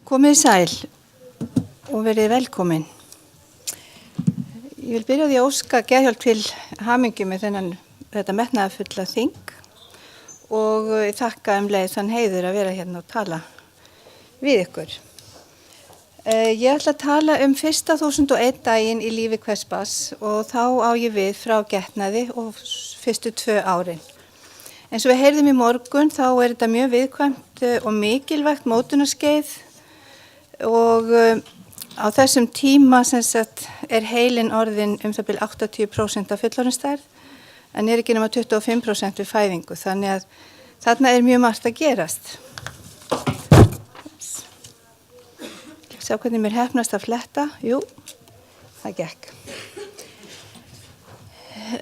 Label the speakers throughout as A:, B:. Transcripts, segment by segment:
A: Komið sæl og verið velkomin. Ég vil byrja á því að óska Geðhjálp til hamingju með þetta metnaðarfulla þing og ég þakka leið þann heiður að vera hérna og tala við ykkur. Ég ætla að tala um fyrsta 1001 daginn í lífi hvers barns og þá á ég við frá getnaði og fyrstu 2 árin. Eins og við heyrðum í morgun þá þetta mjög viðkvæmt og mikilvægt mótunarskeið og á þessum tíma heilinn orðinn það bil 80% af fullorðinsstærð en ekki nema 25% við fæðingu, þannig að þarna mjög margt að gerast. Sjá hvernig mér heppnast að fletta. Jú, það gekk.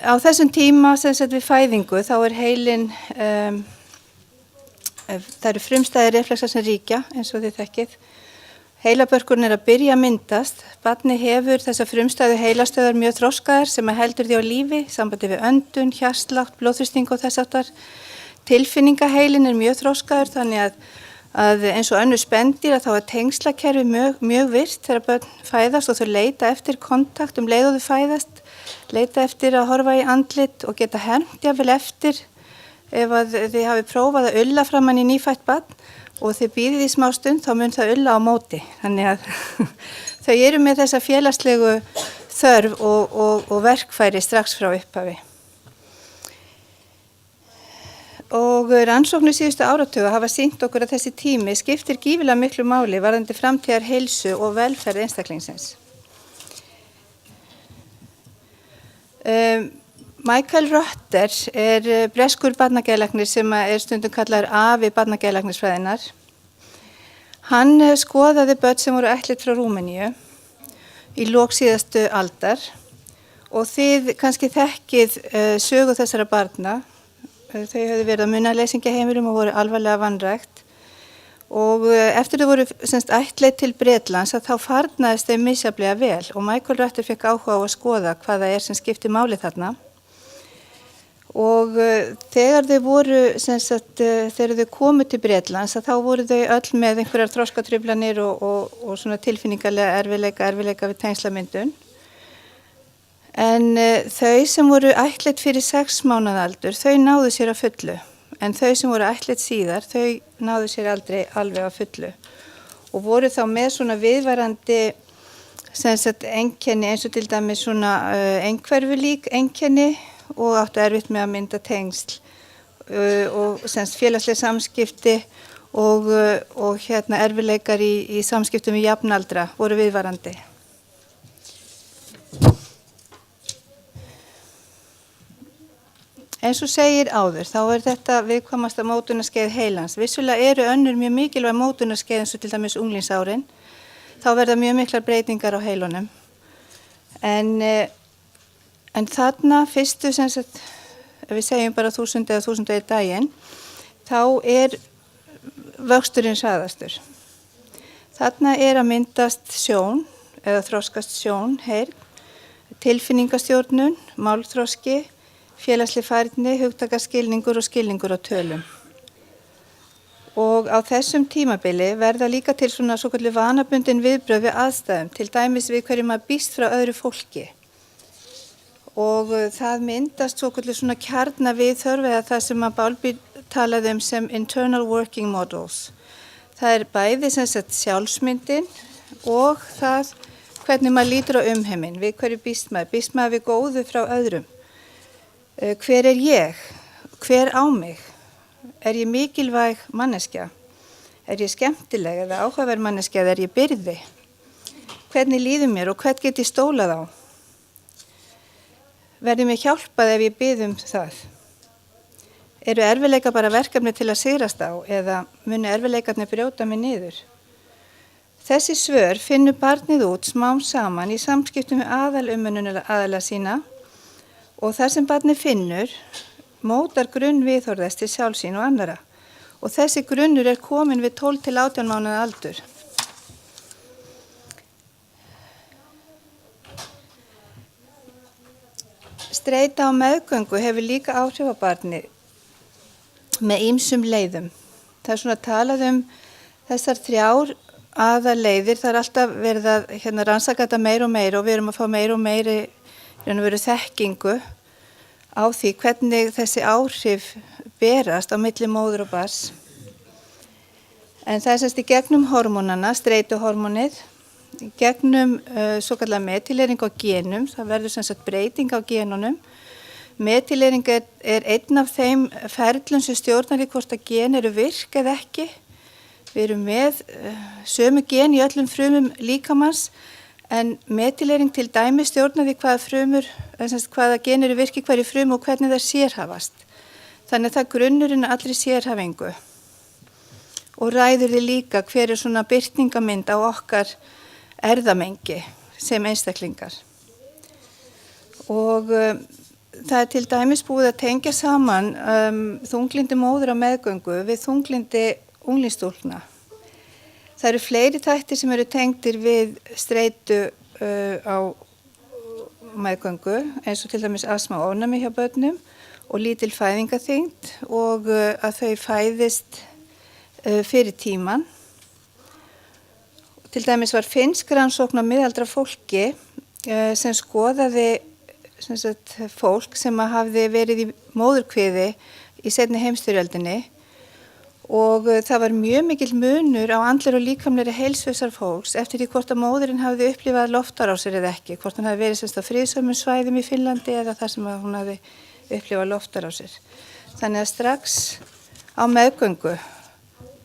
A: Á þessum tíma við fæðingu þá heilinn, það eru frumstæðir reflexar sem ríkja eins og þið þekkið. Heilabörkurinn að byrja að myndast. Barnið hefur þessar frumstæðu heilastöðvar mjög þroskaðar sem heldur því á lífi, sambandi við öndun, hjartslátt, blóðþrýsting og þess háttar. Tilfinningaheilinn mjög þroskaður þannig að eins og önnur spendýr þá tengslakerfi mjög virkt þegar börn fæðast og þau leita eftir kontakt leið og þau fæðast, leita eftir að horfa í andlit og geta hermt jafnvel eftir ef að þið hafi prófað að ulla framan í nýfætt barn og þið bíðið í smá stund þá mun það ulla á móti. Þannig að þau með þessa félagslegu þörf og verkfæri strax frá upphafi. Og rannsóknir síðustu áratuga hafa sýnt okkur að þessi tími skiptir gífurlega miklu máli varðandi framtíðar heilsu og velferð einstaklingsins. Michael Rutter breskur barnageðlæknir sem stundum kallaður afi barnageðlæknisfræðinnar. Hann skoðaði börn sem voru ættleidd frá Rúmeníu í lok síðustu aldar og þið kannski þekkið sögu þessara barna. Þau höfðu verið á munaðleysingjaheimilum og voru alvarlega vanrækt og eftir þau voru ættleidd til Bretlands þá farnaðist þau misjafnlega vel og Michael Rutter fékk áhuga á að skoða hvað það sem skipti máli þarna. Og þegar þau voru, þegar þau komu til Bretlands þá voru þau öll með einhverjar þroskatruflanir og svona tilfinningalega erfiðleika við tengslamyndun. En þau sem voru ættleidd fyrir 6 mánaða aldur, þau náðu sér að fullu. En þau sem voru ættleidd síðar, þau náðu sér aldrei alveg að fullu. Og voru þá með svona viðvarandi einkenni eins og til dæmis svona einhverfulík einkenni og áttu erfitt með að mynda tengsl og félagsleg samskipti og erfiðleikar í samskiptum við jafnaldra voru viðvarandi. Eins og segir áður, þá þetta viðkvæmasta mótunarskeið heilans. Vissulega önnur mjög mikilvæg mótunarskeið eins og til dæmis unglingsárin. Þá verða mjög miklar breytingar á heilunum. En þarna fyrstu, ef við segjum bara 1000 eða 1001 daginn, þá vöxturinn hraðastur. Þarna að myndast sjón, eða þroskast sjón, heyrn, tilfinningastjórnun, málþroski, félagsleg færni, hugtakaskilningur og skilningur á tölum. Og á þessum tímabili verða líka til svona svokölluð vanabundin viðbrögð við aðstæðum, til dæmis við hverju maður býst frá öðru fólki. Og það myndast svokölluð svona kjarnaviðhorf eða það sem að Bowlby talaði sem internal working models. Það bæði sjálfsmyndin og það hvernig maður lítur á umheiminn, við hverju býst maður við góðu frá öðrum. Hver ég? Hver á mig? Ég mikilvæg manneskja? Ég skemmtileg eða áhugaverð manneskja eða ég byrði? Hvernig líður mér og hvern get ég stólað á? Verður mér hjálpað ef ég bið það? Eru erfiðleikar bara verkefni til að sigrast á eða munu erfiðleikarnir brjóta mig niður? Þessi svör finnur barnið út smám saman í samskiptum við aðalumönnunaraðila sína og þar sem barnið finnur mótar grunn viðhorfs til sjálfsín og annarra og þessi grunnur kominn við 12 til 18 mánaða aldur. Streita á meðgöngu hefur líka áhrif á barnið með ýmsum leiðum. Það svona talað þessar 3 aðaleiðir, það alltaf verið að rannsaka þetta meira og við erum að fá meira og meiri þekkingu á því hvernig þessi áhrif berast á milli móður og barns. En það semst í gegnum hormónana, streituhormónið, í gegnum svokallega metylering á genum, það verður semst breyting á genunum. Metylering einn af þeim ferlum sem stjórnar í hvort að gen eru virk eða ekki. Við erum með sömu gen í öllum frumum líkamans, en metylering til dæmis stjórnar því hvaða gen eru virk í hverju frumu og hvernig það sérhæfast. Þannig að það er grunnurinn allri sérhæfingu. Og ræður því líka hver er svona birtingamynd á okkar erfðamengi sem einstaklingar. Og það er til dæmis búið að tengja saman þunglindi móður á meðgöngu við þunglindi unglingsstúlkna. Það eru fleiri þættir sem eru tengdir við streitu á meðgöngu, eins og til dæmis astma og ofnæmi hjá börnum og lítil fæðingaþyngd og að þau fæðist fyrir tíman. Til dæmis var finnsk rannsókn á miðaldra fólki sem skoðaði fólk sem hafði verið í móðurkviði í seinni heimsstyrjöldinni og það var mjög mikill munur á andlegri og líkamlegri heilsu þessara fólks eftir því hvort að móðirin hafði upplifað loftárásir eða ekki, hvort hann hafði verið á friðsömum svæðum í Finnlandi eða þar sem hún hafði upplifað loftárásir. Þannig að strax á meðgöngu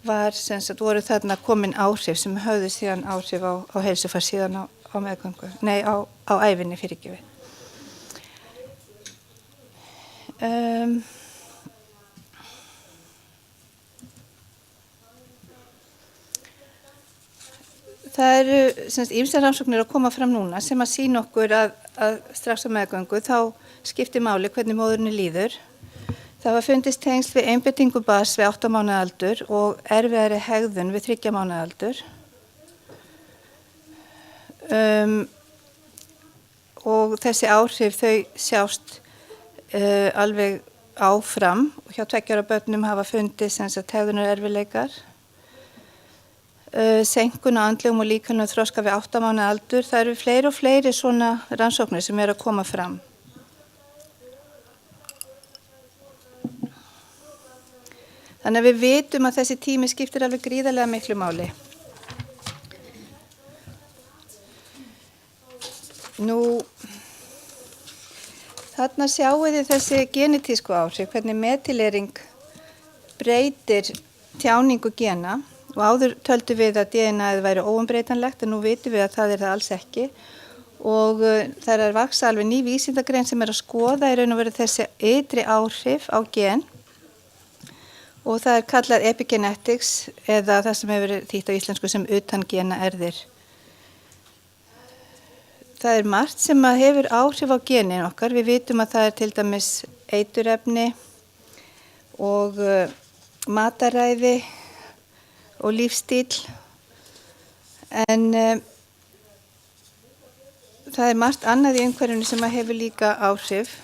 A: voru þarna komin áhrif sem höfðu síðan áhrif á heilsufar síðan á meðgöngu, á ævinni fyrirgefið. Það eru ýmsar rannsóknir að koma fram núna sem að sýna okkur að strax á meðgöngu þá skiptir máli hvernig móðurinni líður. Það var fundist tengsl við einbeitingu barns við 8 mánaða aldur og erfiðari hegðun við 3 mánaða aldur. Og þessi áhrif þau sjást alveg áfram og hjá 2 ára börnum hafa fundist hegðunar erfiðleikar. Seinkun á andlegum og líkamlegum þroska við 8 mánaða aldur. Það eru fleiri og fleiri svona rannsóknir sem eru að koma fram. Þannig að við vitum að þessi tími skiptir alveg gríðarlega miklu máli. Þarna sjáum við þessi genetísku áhrif, hvernig metylering breytir tjáningu gena. Og áður töldum við að DNA-ið væri óumbreytanlegt en nú vitum við að það er það alls ekki og það er að vaksa alveg ný vísindagrein sem er að skoða í raun og veru þessi ytri áhrif á gen og það er kallað epigenetics eða það sem hefur verið þýtt á íslensku sem utangena erfðir. Það er margt sem hefur áhrif á genin okkar. Við vitum að það er til dæmis eiturefni og mataræði og lífstíl, en það er margt annað í umhverfinu sem hefur líka áhrif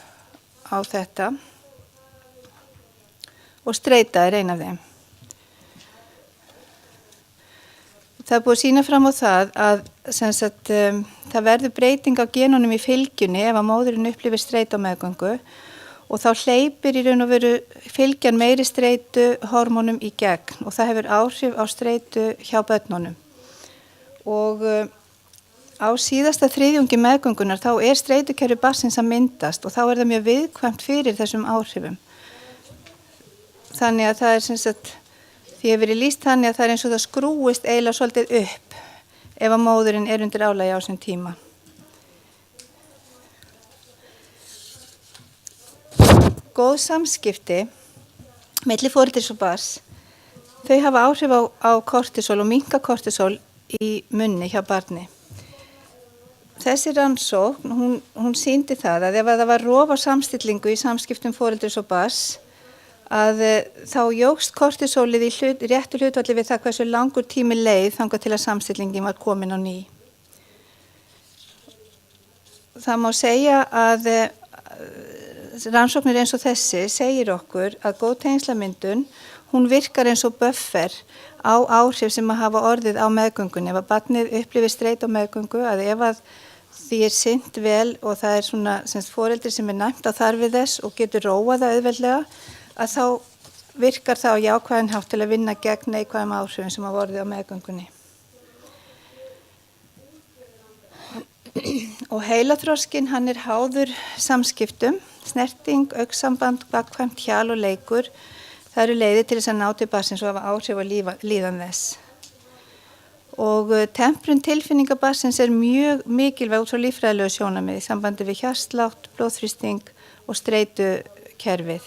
A: á þetta og streita er ein af þeim. Það er búið að sýna fram á það að það verður breyting á genunum í fylgjunni ef að móðurinn upplifir streita á meðgöngu og þá hleypir í raun og veru fylgjan meiri streitu hormónum í gegn og það hefur áhrif á streitu hjá börnunum. Og á síðasta þriðjungi meðgöngunar þá er streitukerfi barnsins að myndast og þá er það mjög viðkvæmt fyrir þessum áhrifum. Þannig að það er því hefur verið lýst þannig að það er eins og það skrúist eiginlega svolítið upp ef að móðurinn er undir álagi á þessum tíma. Góð samskipti milli foreldris og barns, þau hafa áhrif á kortisol og minnka kortisol í munni hjá barni. Þessi rannsókn, hún sýndi það að ef það var rof á samstillingu í samskiptum foreldris og barns, að þá jókst kortisólið í réttu hlutfalli við það hversu langur tími leið þangað til að samstillingin var komin á ný. Það má segja að rannsóknir eins og þessi segir okkur að góð tengslamyndun, hún virkar eins og buffer á áhrif sem að hafa orðið á meðgöngunni. Ef að barnið upplifir streitu á meðgöngu, að ef að því sinnt vel og það svona foreldri sem næmt á þarfir þess og getur róað það auðveldlega, að þá virkar það á jákvæðan hátt til að vinna gegn neikvæðum áhrifum sem hafa orðið á meðgöngunni. Og heilaþroskinn, hann háður samskiptum, snerting, augnsamband, gagnkvæmt hjal og leikur. Það eru leiðir til þess að ná til barnsins og hafa áhrif á líðan þess. Og temprun tilfinninga barnsins mjög mikilvæg út frá líffræðilegu sjónarmiði í sambandi við hjartslátt, blóðþrýsting og streitukerfið.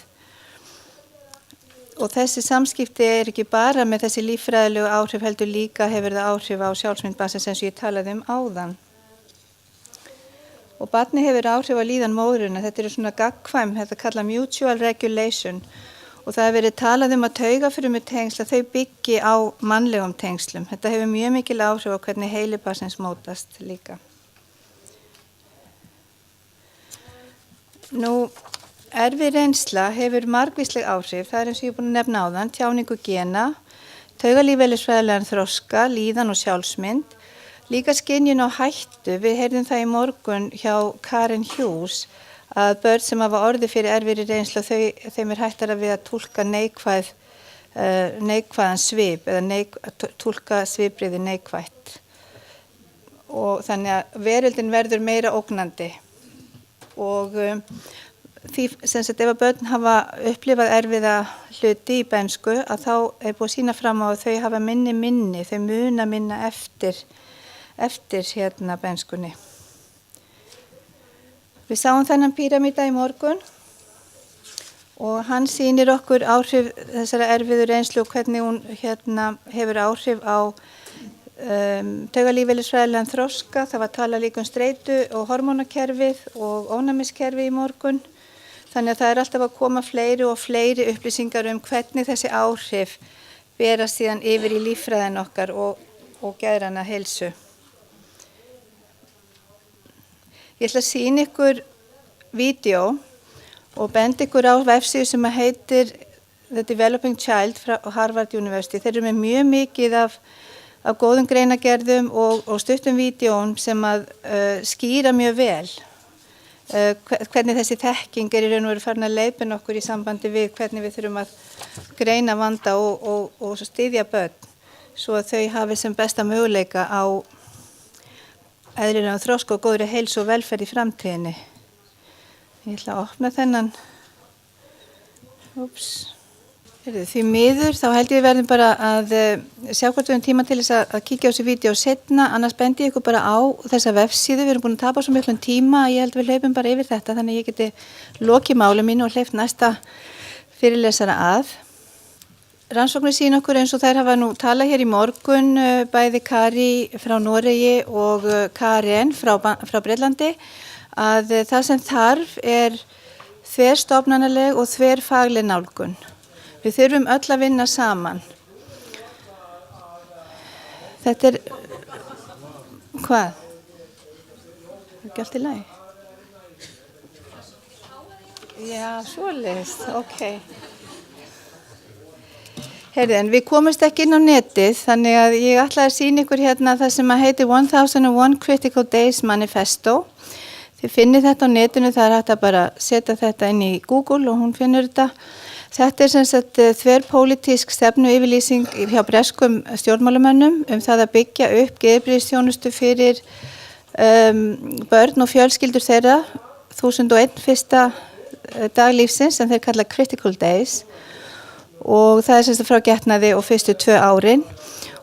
A: Og þessi samskipti ekki bara með þessi líffræðilegu áhrif, heldur líka hefur það áhrif á sjálfsmynd barnsins eins og ég talaði áðan. Og barnið hefur áhrif á líðan móðurinnar. Þetta svona gagnkvæm, þetta kalla mutual regulation. Og það hefur verið talað að taugafrumutengsl að þau byggi á mannlegum tengslum. Þetta hefur mjög mikil áhrif á hvernig heili barnsins mótast líka. Nú, erfið reynsla hefur margvísleg áhrif. Það eins og ég búin að nefna áðan, tjáningu gena, taugalífeðlisfræðilegan þroska, líðan og sjálfsmynd. Líka skynjun á hættu. Við heyrðum það í morgun hjá Karen Hughes að börn sem hafa orðið fyrir erfiðri reynslu, þeim hættara við að túlka neikvæðan svip eða túlka svipbrigði neikvætt. Og þannig að veröldin verður meira ógnandi. Og því ef að börn hafa upplifað erfiða hluti í bernsku, að þá búið að sýna fram á að þau hafa minni, þau muna minna eftir bernskunni. Við sáum þennan píramída í morgun og hann sýnir okkur áhrif þessara erfiðu reynslu og hvernig hún hefur áhrif á taugalífeðlisfræðilegan þroska. Það var talað líka streitu og hormónakerfið og ónæmiskerfið í morgun. Þannig að það alltaf að koma fleiri og fleiri upplýsingar hvernig þessi áhrif berast síðan yfir í líffræðin okkar og geðræna heilsu. Ég ætla að sýna ykkur vídeó og benda ykkur á vefsíðu sem heitir The Developing Child frá Harvard University. Þeir eru með mjög mikið af góðum greinagerðum og stuttum vídeóm sem að skýra mjög vel hvernig þessi þekking í raun og veru farin að leiðbeina okkur í sambandi við hvernig við þurfum að greina vanda og styðja börn svo að þau hafi sem besta möguleika á eðlilegan þroska og góðri heilsu og velferð í framtíðinni. Ég ætla að opna þennan. Því miður, þá held ég verðum bara að sjá hvort við höfum tíma til þess að kíkja á þessi vídeo seinna, annars bendi ég ykkur bara á þessa vefsíðu. Við erum búin að tapa svo miklum tíma að ég held við hlaupum bara yfir þetta, þannig að ég geti lokið máli mínu og hleypt næsta fyrirlesara að. Rannsóknir sýna okkur eins og þær hafa nú talað hér í morgun, bæði Kari frá Noregi og Karen frá Bretlandi, að það sem þarf þverstofnanaleg og þverfagleg nálgun. Við þurfum öll að vinna saman. Þetta hvað? Ekki allt í lagi? Já, svoleiðis, ok. En við komumst ekki inn á netið, þannig að ég ætlaði að sýna ykkur það sem heitir 1001 Critical Days Manifesto. Þið finnið þetta á netinu, það hægt að bara setja þetta inn í Google og hún finnur þetta. Þetta sem sagt þverpólitísk stefnuyfirlýsing hjá breskum stjórnmálamönnum það að byggja upp geðheilbrigðisþjónustu fyrir börn og fjölskyldur þeirra 1001 fyrsta dag lífsins sem þeir kalla Critical Days. Og það sem sagt frá getnaði og fyrstu 2 árin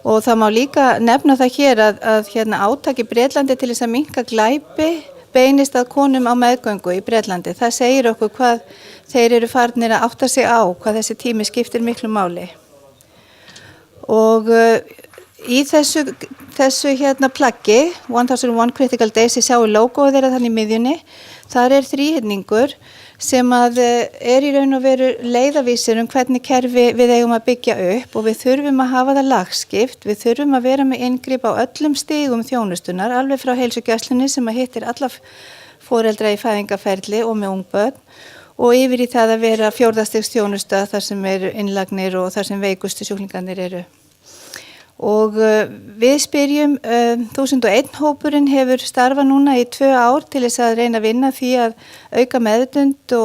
A: og það má líka nefna það hér að átak í Bretlandi til þess að minnka glæpi beinist að konum á meðgöngu í Bretlandi. Það segir okkur hvað þeir eru farnir að átta sig á, hvað þessi tími skiptir miklu máli. Og í þessu plaggi, 1001 Critical Days, ég sjáu logoið þeirra þannig í miðjunni, þar þríhyrningur sem að í raun og veru leiðavísir hvernig kerfi við eigum að byggja upp og við þurfum að hafa það lagskipt, við þurfum að vera með inngrip á öllum stigum þjónustunar, alveg frá heilsugæslunni sem að hittir alla foreldra í fæðingarferli og með ungbörn og yfir í það að vera 4. stigs þjónusta þar sem innlagnir og þar sem veikustu sjúklingarnir eru. Og við spyrjum, 1001 hópurinn hefur starfað núna í 2 ár til þess að reyna að vinna því að auka meðvitund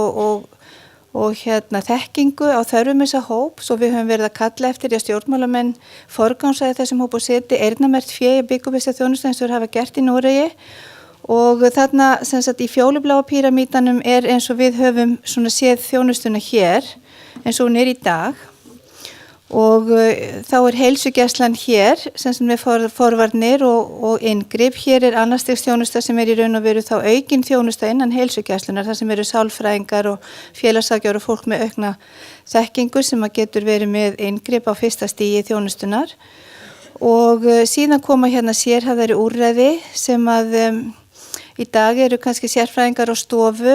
A: og þekkingu á þörfum þessa hóp, svo við höfum verið að kalla eftir að stjórnmálamenn forgangsraði þessum hóp og seti eyrnamerkt fé í byggja upp þessa þjónustu eins og þeir hafa gert í Noregi. Og þarna sem sagt í fjólubláa píramídanum eins og við höfum svona séð þjónustuna hér eins og hún í dag. Og þá heilsugæslan hér sem með forvarnir og inngrip. Hér annars stigs þjónusta sem í raun og veru þá aukin þjónusta innan heilsugæslunar, þar sem eru sálfræðingar og félagsráðgjafar og fólk með aukna þekkingu sem að getur verið með inngrip á fyrsta stigi þjónustunar. Og síðan koma hérna sérhæfðari úrræði sem að í dag eru kannski sérfræðingar á stofu,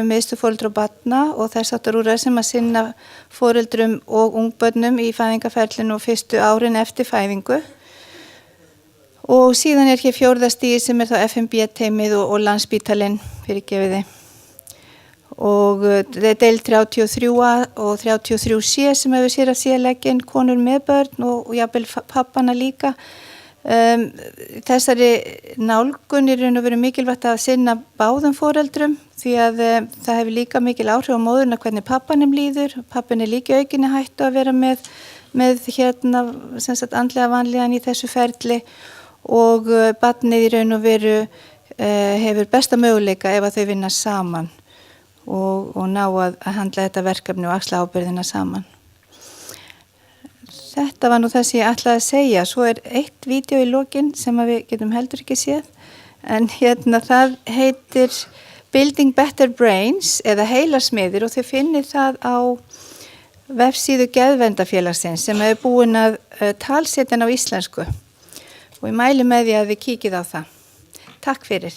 A: miðstöðforeldra og barna og þess áttar úrræði sem að sinna foreldrum og ungbörnum í fæðingarferlinu og fyrstu árin eftir fæðingu. Og síðan hér 4. stigi sem þá FMB-teymið og Landspítalinn fyrirgefiði. Og deild 33A og 33C sem hefur sér að sérlegginn konur með börn og jafnvel pappana líka. Þessari nálgun raun og veru mikilvægt að sinna báðum foreldrum því að það hefur líka mikil áhrif á móðurina hvernig pappanum líður. Pappin líka aukinni hættu að vera með sem sagt andlega vanlíðan í þessu ferli og barnið í raun og veru hefur besta möguleika ef að þau vinna saman og ná að handla þetta verkefni og axla ábyrgðina saman. Þetta var nú það sem ég ætlaði að segja. Svo eitt vídeo í lokin sem við getum heldur ekki séð. En það heitir Building Better Brains eða heilasmiðir og þið finnir það á vefsíðu Geðverndafélagsins sem búin að talsetja á íslensku. Og ég mæli með því að þið kíkið á það. Takk fyrir.